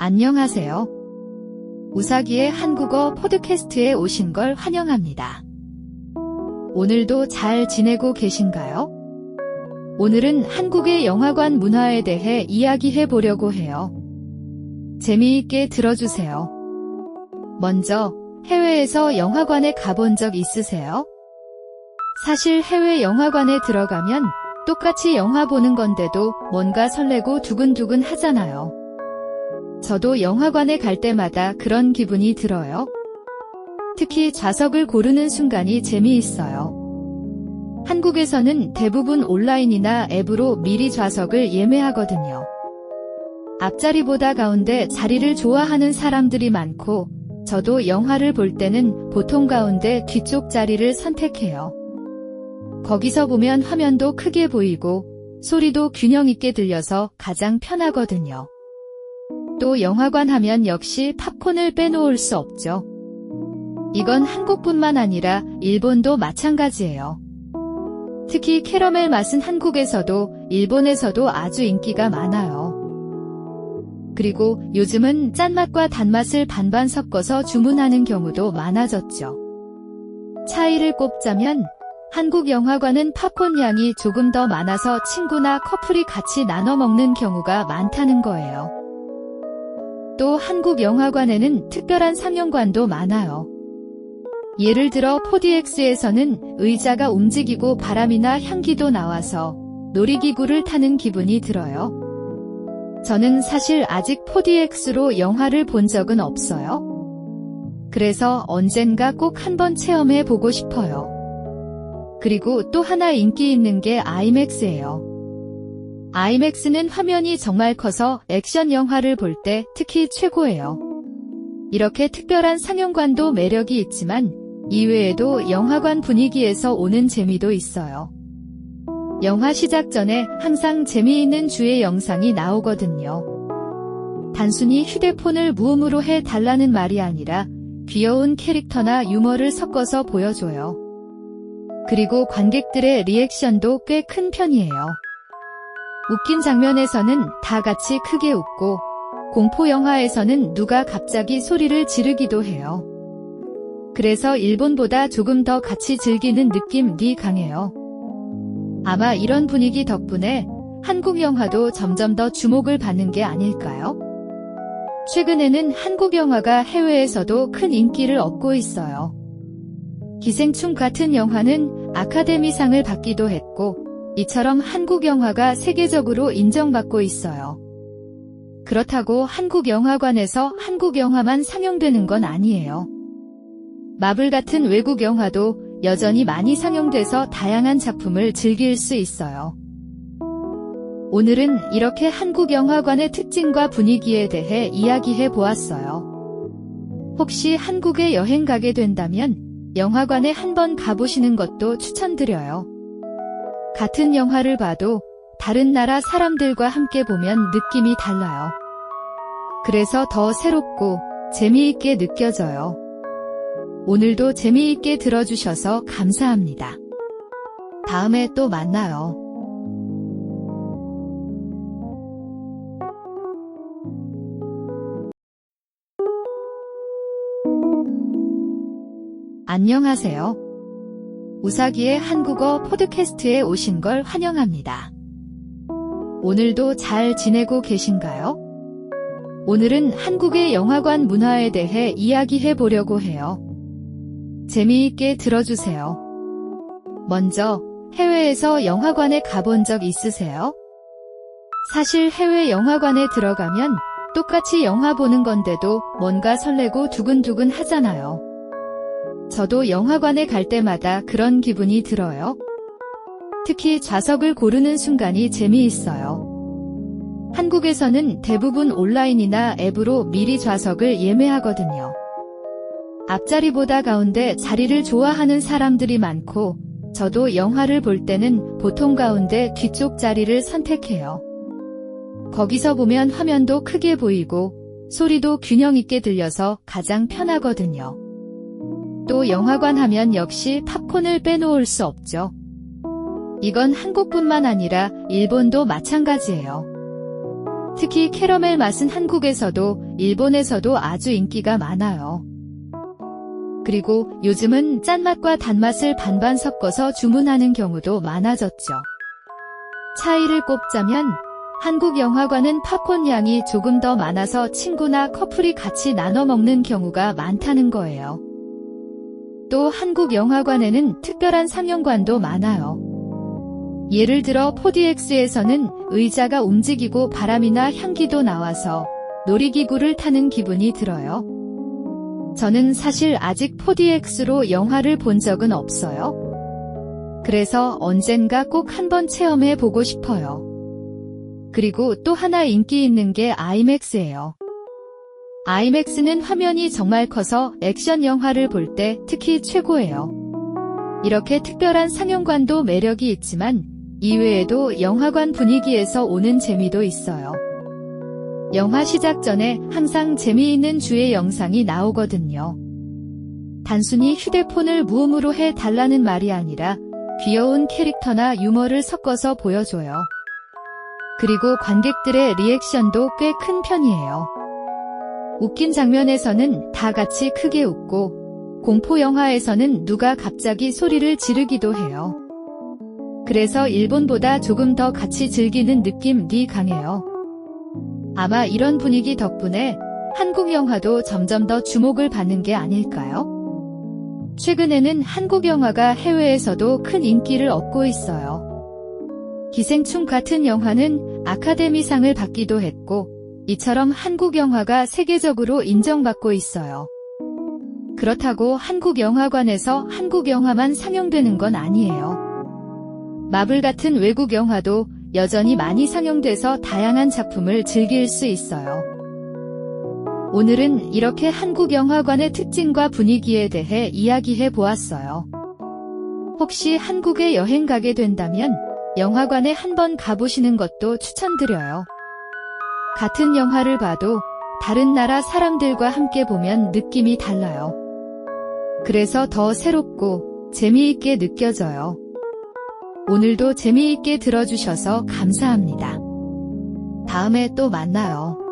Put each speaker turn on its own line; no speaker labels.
안녕하세요. 우사기의 한국어 포드캐스트에 오신 걸 환영합니다. 오늘도 잘 지내고 계신가요? 오늘은 한국의 영화관 문화에 대해 이야기해 보려고 해요. 재미있게 들어주세요. 먼저, 해외에서 영화관에 가본 적 있으세요? 사실 해외 영화관에 들어가면 똑같이 영화 보는 건데도 뭔가 설레고 두근두근 하잖아요. 저도 영화관에 갈 때마다 그런 기분이 들어요. 특히 좌석을 고르는 순간이 재미있어요. 한국에서는 대부분 온라인이나 앱으로 미리 좌석을 예매하거든요. 앞자리보다 가운데 자리를 좋아하는 사람들이 많고, 저도 영화를 볼 때는 보통 가운데 뒤쪽 자리를 선택해요. 거기서 보면 화면도 크게 보이고, 소리도 균형 있게 들려서 가장 편하거든요. 또 영화관 하면 역시 팝콘을 빼놓을 수 없죠. 이건 한국뿐만 아니라 일본도 마찬가지예요. 특히 캐러멜 맛은 한국에서도 일본에서도 아주 인기가 많아요. 그리고 요즘은 짠맛과 단맛을 반반 섞어서 주문하는 경우도 많아졌죠. 차이를 꼽자면 한국 영화관은 팝콘 양이 조금 더 많아서 친구나 커플이 같이 나눠 먹는 경우가 많다는 거예요. 또 한국 영화관에는 특별한 상영관도 많아요. 예를 들어 4DX에서는 의자가 움직이고 바람이나 향기도 나와서 놀이기구를 타는 기분이 들어요. 저는 사실 아직 4DX로 영화를 본 적은 없어요. 그래서 언젠가 꼭 한번 체험해 보고 싶어요. 그리고 또 하나 인기 있는 게 아이맥스예요. 아이맥스는 화면이 정말 커서 액션 영화를 볼 때 특히 최고예요. 이렇게 특별한 상영관도 매력이 있지만 이외에도 영화관 분위기에서 오는 재미도 있어요. 영화 시작 전에 항상 재미있는 주의 영상이 나오거든요. 단순히 휴대폰을 무음으로 해 달라는 말이 아니라 귀여운 캐릭터나 유머를 섞어서 보여줘요. 그리고 관객들의 리액션도 꽤 큰 편이에요. 웃긴 장면에서는 다 같이 크게 웃고, 공포 영화에서는 누가 갑자기 소리를 지르기도 해요. 그래서 일본보다 조금 더 같이 즐기는 느낌이 강해요. 아마 이런 분위기 덕분에 한국 영화도 점점 더 주목을 받는 게 아닐까요? 최근에는 한국 영화가 해외에서도 큰 인기를 얻고 있어요. 기생충 같은 영화는 아카데미상을 받기도 했고, 이처럼 한국 영화가 세계적으로 인정받고 있어요. 그렇다고 한국 영화관에서 한국 영화만 상영되는 건 아니에요. 마블 같은 외국 영화도 여전히 많이 상영돼서 다양한 작품을 즐길 수 있어요. 오늘은 이렇게 한국 영화관의 특징과 분위기에 대해 이야기해 보았어요. 혹시 한국에 여행 가게 된다면 영화관에 한번 가보시는 것도 추천드려요. 같은 영화를 봐도 다른 나라 사람들과 함께 보면 느낌이 달라요. 그래서 더 새롭고 재미있게 느껴져요. 오늘도 재미있게 들어주셔서 감사합니다. 다음에 또 만나요. 안녕하세요. 우사기의 한국어 포드캐스트에 오신 걸 환영합니다. 오늘도 잘 지내고 계신가요? 오늘은 한국의 영화관 문화에 대해 이야기해 보려고 해요. 재미있게 들어주세요. 먼저, 해외에서 영화관에 가본 적 있으세요? 사실 해외 영화관에 들어가면 똑같이 영화 보는 건데도 뭔가 설레고 두근두근 하잖아요. 저도 영화관에 갈 때마다 그런 기분이 들어요. 특히 좌석을 고르는 순간이 재미있어요. 한국에서는 대부분 온라인이나 앱으로 미리 좌석을 예매하거든요. 앞자리보다 가운데 자리를 좋아하는 사람들이 많고, 저도 영화를 볼 때는 보통 가운데 뒤쪽 자리를 선택해요. 거기서 보면 화면도 크게 보이고, 소리도 균형 있게 들려서 가장 편하거든요. 또 영화관 하면 역시 팝콘을 빼놓을 수 없죠. 이건 한국뿐만 아니라 일본도 마찬가지예요. 특히 캐러멜 맛은 한국에서도 일본에서도 아주 인기가 많아요. 그리고 요즘은 짠맛과 단맛을 반반 섞어서 주문하는 경우도 많아졌죠. 차이를 꼽자면 한국 영화관은 팝콘 양이 조금 더 많아서 친구나 커플이 같이 나눠 먹는 경우가 많다는 거예요. 또 한국 영화관에는 특별한 상영관도 많아요. 예를 들어 4DX에서는 의자가 움직이고 바람이나 향기도 나와서 놀이기구를 타는 기분이 들어요. 저는 사실 아직 4DX로 영화를 본 적은 없어요. 그래서 언젠가 꼭 한번 체험해 보고 싶어요. 그리고 또 하나 인기 있는 게 아이맥스예요. 아이맥스는 화면이 정말 커서 액션 영화를 볼 때 특히 최고예요. 이렇게 특별한 상영관도 매력이 있지만 이외에도 영화관 분위기에서 오는 재미도 있어요. 영화 시작 전에 항상 재미있는 주의 영상이 나오거든요. 단순히 휴대폰을 무음으로 해 달라는 말이 아니라 귀여운 캐릭터나 유머를 섞어서 보여줘요. 그리고 관객들의 리액션도 꽤 큰 편이에요. 웃긴 장면에서는 다 같이 크게 웃고 공포 영화에서는 누가 갑자기 소리를 지르기도 해요. 그래서 일본보다 조금 더 같이 즐기는 느낌이 강해요. 아마 이런 분위기 덕분에 한국 영화도 점점 더 주목을 받는 게 아닐까요? 최근에는 한국 영화가 해외에서도 큰 인기를 얻고 있어요. 기생충 같은 영화는 아카데미상을 받기도 했고, 이처럼 한국 영화가 세계적으로 인정받고 있어요. 그렇다고 한국 영화관에서 한국 영화만 상영되는 건 아니에요. 마블 같은 외국 영화도 여전히 많이 상영돼서 다양한 작품을 즐길 수 있어요. 오늘은 이렇게 한국 영화관의 특징과 분위기에 대해 이야기해 보았어요. 혹시 한국에 여행 가게 된다면 영화관에 한번 가보시는 것도 추천드려요. 같은 영화를 봐도 다른 나라 사람들과 함께 보면 느낌이 달라요. 그래서 더 새롭고 재미있게 느껴져요. 오늘도 재미있게 들어주셔서 감사합니다. 다음에 또 만나요.